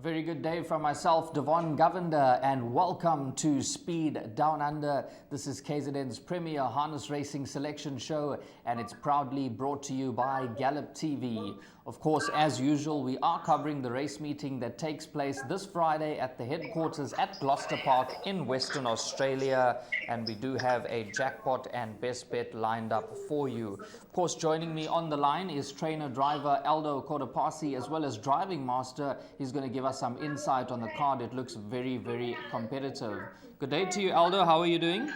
very good day from myself, Devon Govender, and welcome to Speed Down Under. This is KZN's premier harness racing selection show, and it's proudly brought to you by Gallop TV. Of course, as usual, we are covering the race meeting that takes place this Friday at the headquarters at Gloucester Park in Western Australia, and we do have a jackpot and best bet lined up for you. Of course, joining me on the line is trainer-driver Aldo Cordapasi, as well as driving master. He's going to give us some insight on the card. It looks very, very competitive. Good day to you, Aldo. How are you doing?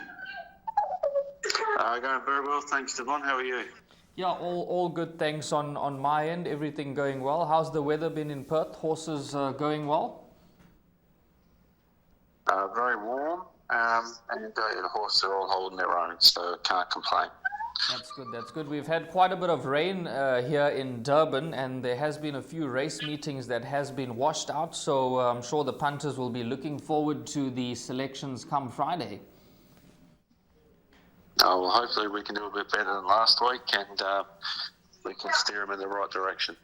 Going very well, thanks, Devon. How are you? Yeah, all good, thanks on my end. Everything going well. How's the weather been in Perth? Horses going well? Very warm, and the horses are all holding their own, so can't complain. That's good. We've had quite a bit of rain here in Durban, and there has been a few race meetings that has been washed out, so I'm sure the punters will be looking forward to the selections come Friday. Well, hopefully we can do a bit better than last week, and we can steer them in the right direction.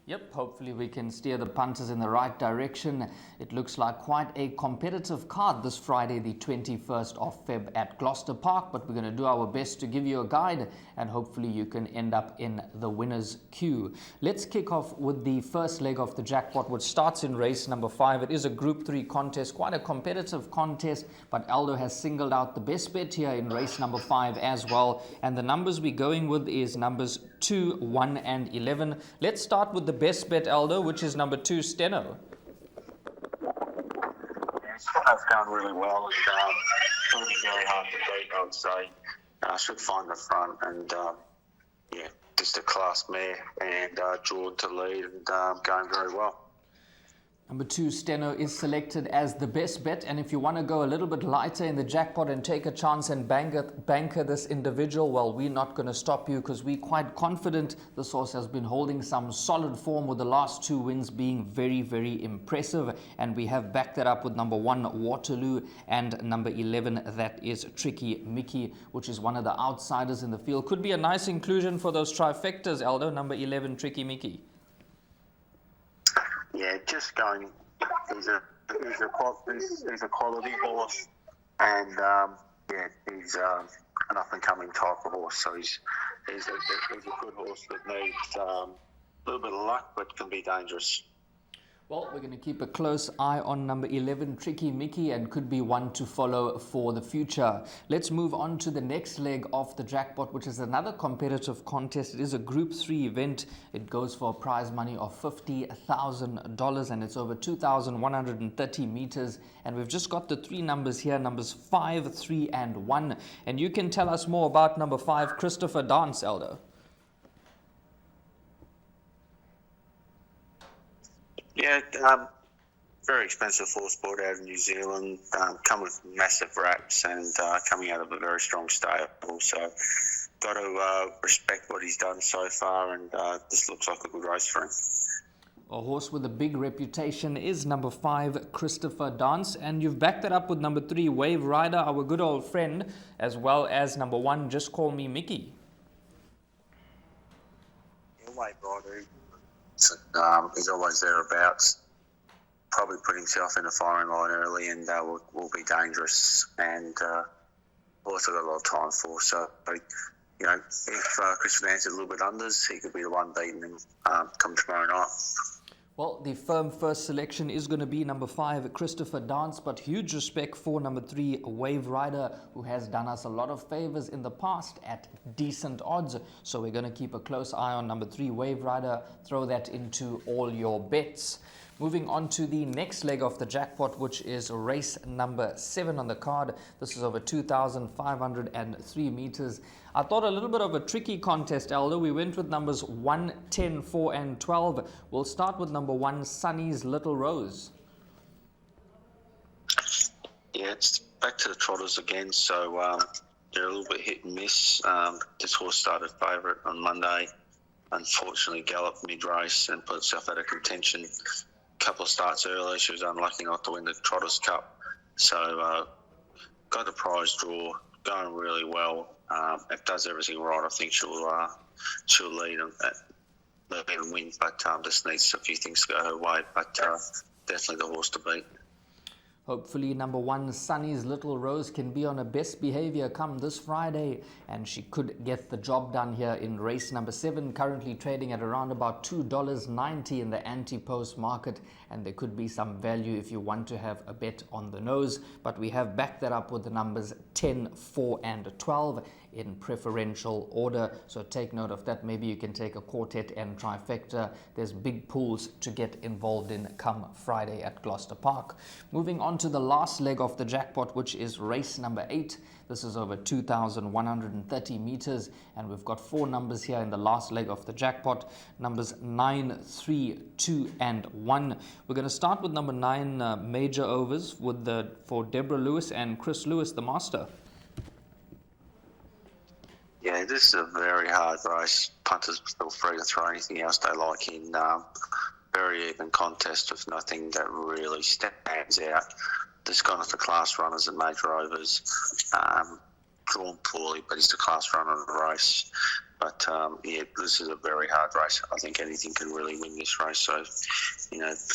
Yep, hopefully we can steer the punters in the right direction. It looks like quite a competitive card this Friday, the 21st of Feb at Gloucester Park, but we're going to do our best to give you a guide, and hopefully you can end up in the winner's queue. Let's kick off with the first leg of the jackpot, which starts in race number 5. It is a Group 3 contest, quite a competitive contest, but Aldo has singled out the best bet here in race number 5 as well, and the numbers we're going with is numbers 2, 1 and 11. Let's start with the best bet, Aldo, which is number 2, Steno. It's going really well, and it'll be very hard to beat, I would say. Should find the front, and just a class mare, and drawn to lead, and going very well. Number 2, Steno, is selected as the best bet, and if you want to go a little bit lighter in the jackpot and take a chance and banker this individual, well, we're not going to stop you, because we're quite confident this horse has been holding some solid form, with the last 2 wins being very, very impressive, and we have backed that up with number 1, Waterloo, and number 11, that is Tricky Mickey, which is one of the outsiders in the field. Could be a nice inclusion for those trifectas, Aldo, number 11, Tricky Mickey. Yeah, just going. He's a quality horse, and he's an up and coming type of horse. So he's a good horse that needs a little bit of luck, but can be dangerous. Well, we're going to keep a close eye on number 11, Tricky Mickey, and could be one to follow for the future. Let's move on to the next leg of the jackpot, which is another competitive contest. It is a Group 3 event. It goes for a prize money of $50,000, and it's over 2,130 meters. And we've just got the 3 numbers here, numbers 5, 3, and 1. And you can tell us more about number 5, Christopher Dance, Elder. Yeah, very expensive horse bought out of New Zealand, come with massive wraps, and coming out of a very strong stable. So got to respect what he's done so far, and this looks like a good race for him. A horse with a big reputation is number 5, Christopher Dance, and you've backed that up with number 3, Wave Rider, our good old friend, as well as number 1, Just Call Me Mickey. Yeah, Wave Rider. He's always thereabouts. Probably put himself in the firing line early, and will be dangerous, and also got a lot of time for. So, if Chris Vance is a little bit unders, he could be the one beating him come tomorrow night. Well, the firm first selection is going to be number 5, Christopher Dance, but huge respect for number 3, Wave Rider, who has done us a lot of favors in the past at decent odds. So we're going to keep a close eye on number 3, Wave Rider. Throw that into all your bets. Moving on to the next leg of the jackpot, which is race number 7 on the card. This is over 2,503 meters. I thought a little bit of a tricky contest, Aldo. We went with numbers 1, 10, 4, and 12. We'll start with number 1, Sunny's Little Rose. Yeah, it's back to the trotters again, so they're a little bit hit and miss. This horse started favourite on Monday. Unfortunately, galloped mid-race and put itself out of contention. Couple of starts early, she was unlucky not to win the Trotters Cup. So got a prize draw, going really well. If does everything right, I think she'll lead and win. But just needs a few things to go her way. But definitely the horse to beat. Hopefully, number 1, Sunny's Little Rose, can be on her best behavior come this Friday, and she could get the job done here in race number 7, currently trading at around about $2.90 in the anti-post market, and there could be some value if you want to have a bet on the nose, but we have backed that up with the numbers 10, 4 and 12 in preferential order, so take note of that. Maybe you can take a quartet and trifecta. There's big pools to get involved in come Friday at Gloucester Park. Moving on to the last leg of the jackpot, which is race number 8. This is over 2,130 meters, and we've got 4 numbers here in the last leg of the jackpot. Numbers 9, 3, 2 and 1. We're going to start with number 9, major overs for Deborah Lewis and Chris Lewis, the master. Yeah, this is a very hard race. Punters feel free to throw anything else they like in. Very even contest with nothing that really stands out. Just gone off the class runners and major overs. Drawn poorly, but he's the class runner of the race. But yeah, this is a very hard race. I think anything can really win this race. So,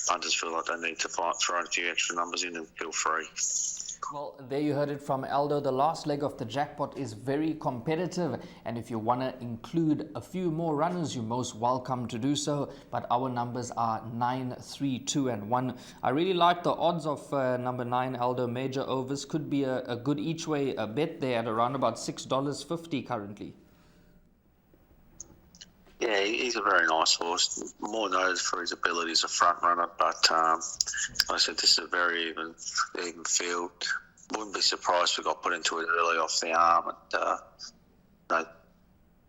punters feel like they need to throw a few extra numbers in and feel free. Well, there you heard it from Aldo. The last leg of the jackpot is very competitive, and if you want to include a few more runners, you're most welcome to do so, but our numbers are 9, 3, 2 and 1. I really like the odds of number 9, Aldo, major overs. Could be a good each way bet there at around about $6.50 currently. Yeah, he's a very nice horse. More noted for his ability as a front runner, but like I said, this is a very even field. Wouldn't be surprised if we got put into it early off the arm, and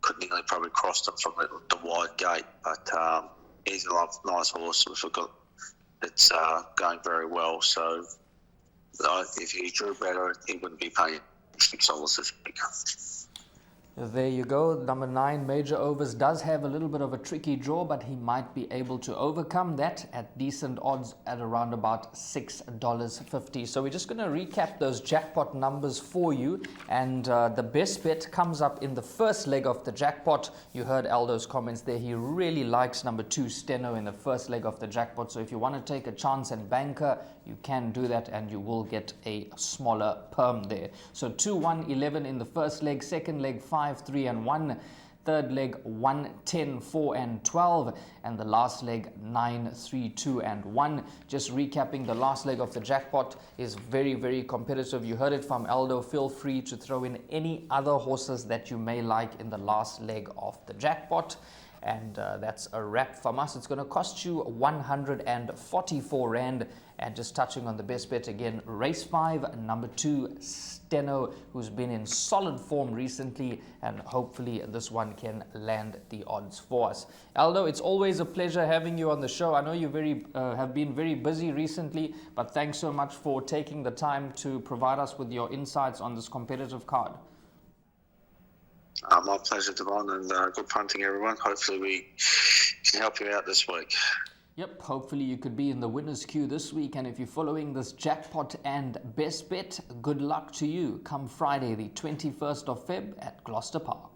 could nearly probably crossed him from the wide gate. But he's a nice horse. It's going very well. So if he drew better, he wouldn't be paying $6 this week. There you go. Number 9, major overs, does have a little bit of a tricky draw, but he might be able to overcome that at decent odds at around about $6.50. So we're just going to recap those jackpot numbers for you, and the best bet comes up in the first leg of the jackpot. You heard Aldo's comments there. He really likes number 2, Steno, in the first leg of the jackpot. So if you want to take a chance and banker, you can do that, and you will get a smaller perm there. So 2, 1, 11 in the first leg, second leg 5, 3 and 1, third leg 1, 10, 4 and 12, and the last leg 9, 3, 2 and 1. Just recapping, the last leg of the jackpot is very, very competitive. You heard it from Aldo. Feel free to throw in any other horses that you may like in the last leg of the jackpot. And that's a wrap from us. It's going to cost you 144 Rand. And just touching on the best bet again, race 5, number 2, Steno, who's been in solid form recently, and hopefully this one can land the odds for us. Aldo, it's always a pleasure having you on the show. I know you have been very busy recently, but thanks so much for taking the time to provide us with your insights on this competitive card. My pleasure, Devon, and good punting, everyone. Hopefully we can help you out this week. Yep, hopefully you could be in the winner's queue this week, and if you're following this jackpot and best bet, good luck to you come Friday the 21st of Feb at Gloucester Park.